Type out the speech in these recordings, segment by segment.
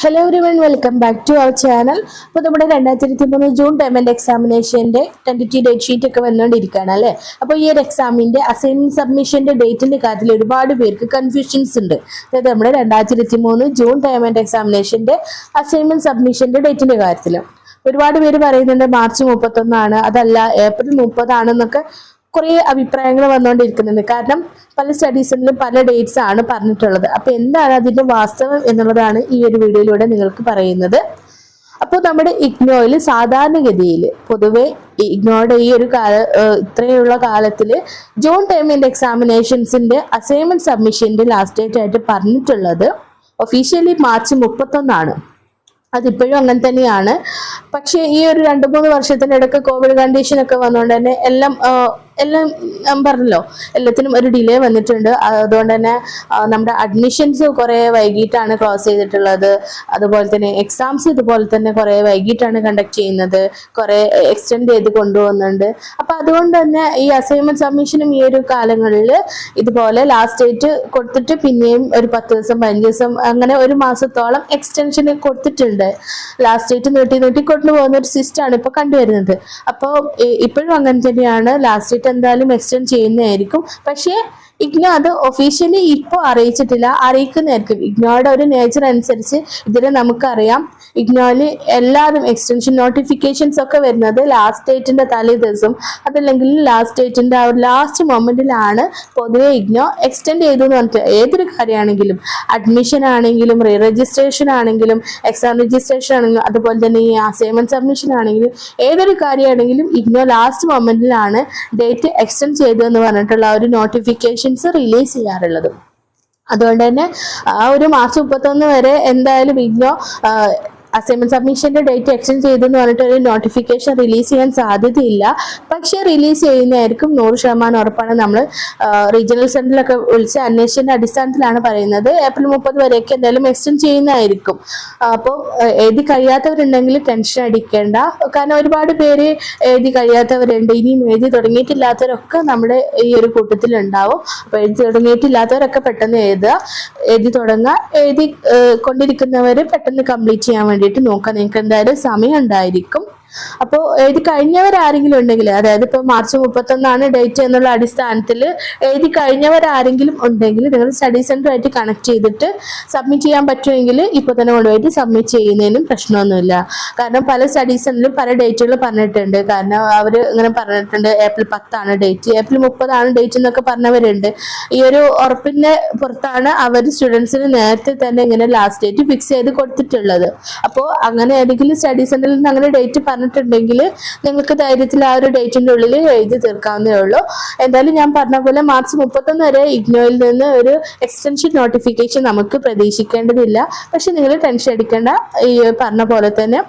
Hello everyone, welcome back to our channel. അപ്പോൾ നമ്മുടെ 2023 June payment എക്സാമിനേഷന്റെ ടെന്റേറ്റീവ് ഡേറ്റ് ഷീറ്റ് ഒക്കെ വന്നുകൊണ്ടിരിക്കുകയാണ് അല്ലേ. അപ്പോൾ ഈ ഒരു എക്സാമിന്റെ അസൈൻമെന്റ് സബ്മിഷന്റെ ഡേറ്റിന്റെ കാര്യത്തിൽ ഒരുപാട് പേർക്ക് കൺഫ്യൂഷൻസ് ഉണ്ട്. അതായത് നമ്മുടെ 2023 ജൂൺ പേയ്മെന്റ് എക്സാമിനേഷന്റെ അസൈൻമെന്റ് സബ്മിഷന്റെ ഡേറ്റിന്റെ കാര്യത്തിൽ ഒരുപാട് പേര് പറയുന്നുണ്ട് മാർച്ച് 31 അതല്ല ഏപ്രിൽ 30 കുറേ അഭിപ്രായങ്ങൾ വന്നുകൊണ്ടിരിക്കുന്നുണ്ട്. കാരണം പല സ്റ്റഡീസിലും പല ഡേറ്റ്സ് ആണ് പറഞ്ഞിട്ടുള്ളത്. അപ്പൊ എന്താണ് അതിന്റെ വാസ്തവം എന്നുള്ളതാണ് ഈ ഒരു വീഡിയോയിലൂടെ നിങ്ങൾക്ക് പറയുന്നത്. അപ്പോൾ നമ്മുടെ ഇഗ്നോയിൽ സാധാരണഗതിയിൽ പൊതുവെ ഇഗ്നോയുടെ ഈ ഒരു ഇത്രയുള്ള കാലത്തിൽ ജൂൺ ടേമിന്റെ എക്സാമിനേഷൻസിന്റെ അസൈൻമെന്റ് സബ്മിഷന്റെ ലാസ്റ്റ് ഡേറ്റ് ആയിട്ട് പറഞ്ഞിട്ടുള്ളത് ഒഫീഷ്യലി മാർച്ച് 31. അതിപ്പോഴും അങ്ങനെ തന്നെയാണ്. പക്ഷേ ഈ ഒരു 2-3 വർഷത്തിനിടയ്ക്ക് കോവിഡ് കണ്ടീഷൻ ഒക്കെ വന്നുകൊണ്ട് തന്നെ എല്ലാം ഞാൻ പറഞ്ഞല്ലോ എല്ലാത്തിനും ഒരു ഡിലേ വന്നിട്ടുണ്ട്. അതുകൊണ്ട് തന്നെ നമ്മുടെ അഡ്മിഷൻസ് കുറെ വൈകിട്ടാണ് ക്ലോസ് ചെയ്തിട്ടുള്ളത്. അതുപോലെ തന്നെ എക്സാംസ് ഇതുപോലെ തന്നെ കുറെ വൈകിട്ടാണ് കണ്ടക്ട് ചെയ്യുന്നത്, കുറെ എക്സ്റ്റെൻഡ് ചെയ്ത് കൊണ്ടുപോകുന്നുണ്ട്. അപ്പൊ അതുകൊണ്ട് തന്നെ ഈ അസൈൻമെന്റ് സബ്മിഷനും ഈ ഒരു കാലങ്ങളിൽ ഇതുപോലെ ലാസ്റ്റ് ഡേറ്റ് കൊടുത്തിട്ട് പിന്നെയും ഒരു 10 ദിവസം 15 ദിവസം അങ്ങനെ ഒരു മാസത്തോളം എക്സ്റ്റൻഷൻ കൊടുത്തിട്ടുണ്ട്. ലാസ്റ്റ് ഡേറ്റ് നീട്ടി കൊണ്ടുപോകുന്ന ഒരു സിസ്റ്റം ആണ് ഇപ്പൊ കണ്ടുവരുന്നത്. അപ്പോൾ ഇപ്പോഴും അങ്ങനെ തന്നെയാണ്. ലാസ്റ്റ് ഡേറ്റ് എന്തായാലും എക്സ്റ്റെൻഡ് ചെയ്യുന്നതായിരിക്കും. പക്ഷേ ഇഗ്നോ അത് ഒഫീഷ്യലി ഇപ്പോൾ അറിയിച്ചിട്ടില്ല, അറിയിക്കുന്നതായിരിക്കും. ഇഗ്നോയുടെ ഒരു നേച്ചർ അനുസരിച്ച് ഇതിന് നമുക്കറിയാം ഇഗ്നോയിൽ എല്ലാവരും എക്സ്റ്റൻഷൻ നോട്ടിഫിക്കേഷൻസ് ഒക്കെ വരുന്നത് ലാസ്റ്റ് ഡേറ്റിന്റെ തലേ ദിവസം അതല്ലെങ്കിൽ ലാസ്റ്റ് ഡേറ്റിന്റെ ആ ഒരു ലാസ്റ്റ് മൊമെന്റിലാണ് പൊതുവെ ഇഗ്നോ എക്സ്റ്റെൻഡ് ചെയ്തു എന്ന് പറഞ്ഞിട്ട് ഏതൊരു കാര്യമാണെങ്കിലും അഡ്മിഷൻ ആണെങ്കിലും റീ രജിസ്ട്രേഷൻ ആണെങ്കിലും എക്സാം രജിസ്ട്രേഷൻ ആണെങ്കിലും അതുപോലെ തന്നെ ഈ അസൈൻമെന്റ് സബ്മിഷൻ ആണെങ്കിലും ഏതൊരു കാര്യമാണെങ്കിലും ഇഗ്നോ ലാസ്റ്റ് മൊമെന്റിലാണ് ഡേറ്റ് എക്സ്റ്റെൻഡ് ചെയ്തു എന്ന് പറഞ്ഞിട്ടുള്ള ഒരു നോട്ടിഫിക്കേഷൻ റിലീസ് ചെയ്യാറുള്ളത്. അതുകൊണ്ട് തന്നെ ആ ഒരു മാർച്ച് 31 വരെ എന്തായാലും ഇഗ്നോ അസൈൻമെന്റ് സബ്മിഷന്റെ ഡേറ്റ് എക്സ്റ്റെൻഡ് ചെയ്തെന്ന് പറഞ്ഞിട്ട് ഒരു നോട്ടിഫിക്കേഷൻ റിലീസ് ചെയ്യാൻ സാധ്യതയില്ല. പക്ഷെ റിലീസ് ചെയ്യുന്നതായിരിക്കും 100% ഉറപ്പാണ്. നമ്മൾ റീജിയണൽ സെന്ററിലൊക്കെ വിളിച്ച് അന്വേഷണത്തിന്റെ അടിസ്ഥാനത്തിലാണ് പറയുന്നത്. ഏപ്രിൽ 30 വരെയൊക്കെ എന്തായാലും എക്സ്റ്റെൻഡ് ചെയ്യുന്നതായിരിക്കും. അപ്പോൾ എഴുതി കഴിയാത്തവരുണ്ടെങ്കിൽ ടെൻഷൻ അടിക്കേണ്ട. കാരണം ഒരുപാട് പേര് എഴുതി കഴിയാത്തവരുണ്ട്, ഇനിയും എഴുതി തുടങ്ങിയിട്ടില്ലാത്തവരൊക്കെ നമ്മുടെ ഈ ഒരു കൂട്ടത്തിൽ ഉണ്ടാവും. അപ്പൊ എഴുതി തുടങ്ങിയിട്ടില്ലാത്തവരൊക്കെ പെട്ടെന്ന് എഴുതി തുടങ്ങുക. എഴുതി കൊണ്ടിരിക്കുന്നവര് പെട്ടെന്ന് കംപ്ലീറ്റ് ചെയ്യാൻ വേണ്ടിയിട്ട് നോക്കാം. നിങ്ങൾക്ക് എന്തായാലും സമയം ഉണ്ടായിരിക്കും. അപ്പോൾ എഴുതി കഴിഞ്ഞവരാരെങ്കിലും ഉണ്ടെങ്കിൽ, അതായത് ഇപ്പൊ മാർച്ച് 31 ഡേറ്റ് എന്നുള്ള അടിസ്ഥാനത്തിൽ എഴുതി കഴിഞ്ഞവരാരെങ്കിലും ഉണ്ടെങ്കിൽ നിങ്ങൾ സ്റ്റഡി സെന്ററുമായിട്ട് കണക്ട് ചെയ്തിട്ട് സബ്മിറ്റ് ചെയ്യാൻ പറ്റുമെങ്കിൽ ഇപ്പൊ തന്നെ കൊണ്ടുപോയിട്ട് സബ്മിറ്റ് ചെയ്യുന്നതിനും പ്രശ്നമൊന്നുമില്ല. കാരണം പല സ്റ്റഡി സെന്ററിലും പല ഡേറ്റുകൾ പറഞ്ഞിട്ടുണ്ട്. കാരണം അവർ ഇങ്ങനെ പറഞ്ഞിട്ടുണ്ട് ഏപ്രിൽ 10 ഡേറ്റ്, ഏപ്രിൽ 30 ഡേറ്റ് എന്നൊക്കെ പറഞ്ഞവരുണ്ട്. ഈ ഒരു ഉറപ്പിന്റെ പുറത്താണ് അവർ സ്റ്റുഡൻസിന് നേരത്തെ തന്നെ ഇങ്ങനെ ലാസ്റ്റ് ഡേറ്റ് ഫിക്സ് ചെയ്ത് കൊടുത്തിട്ടുള്ളത്. അപ്പോൾ അങ്ങനെ ഏതെങ്കിലും സ്റ്റഡി സെന്ററിൽ നിന്ന് അങ്ങനെ ഡേറ്റ് പറഞ്ഞിട്ടുണ്ടെങ്കിൽ നിങ്ങൾക്ക് ധൈര്യത്തിൽ ആ ഒരു ഡേറ്റിന്റെ ഉള്ളിൽ എഴുതി തീർക്കാവുന്നേ ഉള്ളൂ. എന്തായാലും ഞാൻ പറഞ്ഞ പോലെ മാർച്ച് 31 വരെ ഇഗ്നോയിൽ നിന്ന് ഒരു എക്സ്റ്റൻഷൻ നോട്ടിഫിക്കേഷൻ നമുക്ക് പ്രതീക്ഷിക്കേണ്ടതില്ല. പക്ഷെ നിങ്ങൾ ടെൻഷൻ അടിക്കേണ്ട. ഈ പറഞ്ഞ പോലെ തന്നെ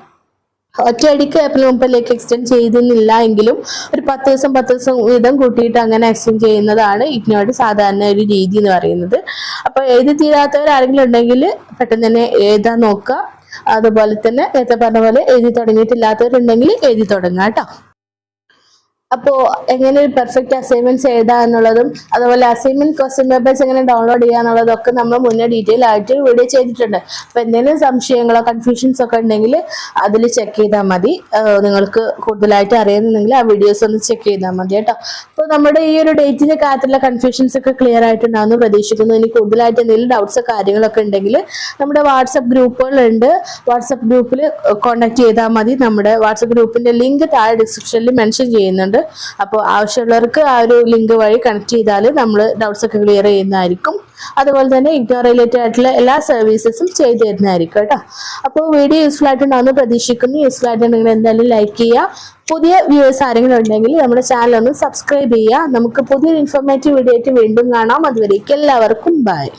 ഒറ്റയടിക്ക് ഏപ്രിൽ 30 എക്സ്റ്റെൻഡ് ചെയ്യുന്നില്ല എങ്കിലും ഒരു 10 ദിവസം വീതം കൂട്ടിയിട്ട് അങ്ങനെ എക്സ്റ്റെൻഡ് ചെയ്യുന്നതാണ് ഇഗ്നോയുടെ സാധാരണ ഒരു രീതി എന്ന് പറയുന്നത്. അപ്പൊ എഴുതി തീരാത്തവർ ആരെങ്കിലും ഉണ്ടെങ്കിൽ പെട്ടെന്ന് തന്നെ എഴുതാൻ നോക്കുക. അതുപോലെ തന്നെ നേരത്തെ പറഞ്ഞ പോലെ എഴുതി തുടങ്ങിയിട്ടില്ലാത്തവരുണ്ടെങ്കിൽ എഴുതി തുടങ്ങാം കേട്ടോ. അപ്പോൾ എങ്ങനെ ഒരു പെർഫെക്റ്റ് അസൈൻമെന്റ്സ് എഴുതാ എന്നുള്ളതും അതുപോലെ അസൈൻമെന്റ് ക്വസ്റ്റ്യൻ പേപ്പേഴ്സ് എങ്ങനെ ഡൗൺലോഡ് ചെയ്യുക എന്നുള്ളതൊക്കെ നമ്മൾ മുന്നേ ഡീറ്റെയിൽ ആയിട്ട് വീഡിയോ ചെയ്തിട്ടുണ്ട്. അപ്പൊ എന്തെങ്കിലും സംശയങ്ങളോ കൺഫ്യൂഷൻസ് ഒക്കെ ഉണ്ടെങ്കിൽ അതിൽ ചെക്ക് ചെയ്താൽ മതി. നിങ്ങൾക്ക് കൂടുതലായിട്ട് അറിയുന്നുണ്ടെങ്കിൽ ആ വീഡിയോസ് ഒന്ന് ചെക്ക് ചെയ്താൽ മതി കേട്ടോ. അപ്പോൾ നമ്മുടെ ഈ ഒരു ഡേറ്റിന്റെ കാര്യത്തിലുള്ള കൺഫ്യൂഷൻസ് ഒക്കെ ക്ലിയർ ആയിട്ടുണ്ടാവുമെന്ന് പ്രതീക്ഷിക്കുന്നു. ഇനി കൂടുതലായിട്ട് എന്തെങ്കിലും ഡൗട്ട്സ് കാര്യങ്ങളൊക്കെ ഉണ്ടെങ്കിൽ നമ്മുടെ വാട്സപ്പ് ഗ്രൂപ്പുകളുണ്ട്. വാട്സപ്പ് ഗ്രൂപ്പിൽ കോൺടാക്ട് ചെയ്താൽ മതി. നമ്മുടെ വാട്സപ്പ് ഗ്രൂപ്പിന്റെ ലിങ്ക് താഴെ ഡിസ്ക്രിപ്ഷനിൽ മെൻഷൻ ചെയ്യുന്നുണ്ട്. അപ്പോൾ ആവശ്യമുള്ളവർക്ക് ആ ഒരു ലിങ്ക് വഴി കണക്ട് ചെയ്താൽ നമ്മൾ ഡൗട്ട്സ് ഒക്കെ ക്ലിയർ ചെയ്യുന്നതായിരിക്കും. അതുപോലെ തന്നെ ഇഗ്നോ റിലേറ്റഡ് ആയിട്ടുള്ള എല്ലാ സർവീസസും ചെയ്തു തരുന്നതായിരിക്കും കേട്ടോ. അപ്പോൾ വീഡിയോ യൂസ്ഫുൾ ആയിട്ടുണ്ടാവുമെന്ന് പ്രതീക്ഷിക്കുന്നു. യൂസ്ഫുൾ ആയിട്ടുണ്ടെങ്കിൽ എന്തായാലും ലൈക്ക് ചെയ്യുക. പുതിയ വ്യൂവേഴ്സ് ആരെങ്കിലും ഉണ്ടെങ്കിൽ നമ്മുടെ ചാനൽ ഒന്ന് സബ്സ്ക്രൈബ് ചെയ്യുക. നമുക്ക് പുതിയൊരു ഇൻഫോർമേറ്റീവ് വീഡിയോ ആയിട്ട് വീണ്ടും കാണാം. അതുവരേക്കും എല്ലാവർക്കും ബൈ.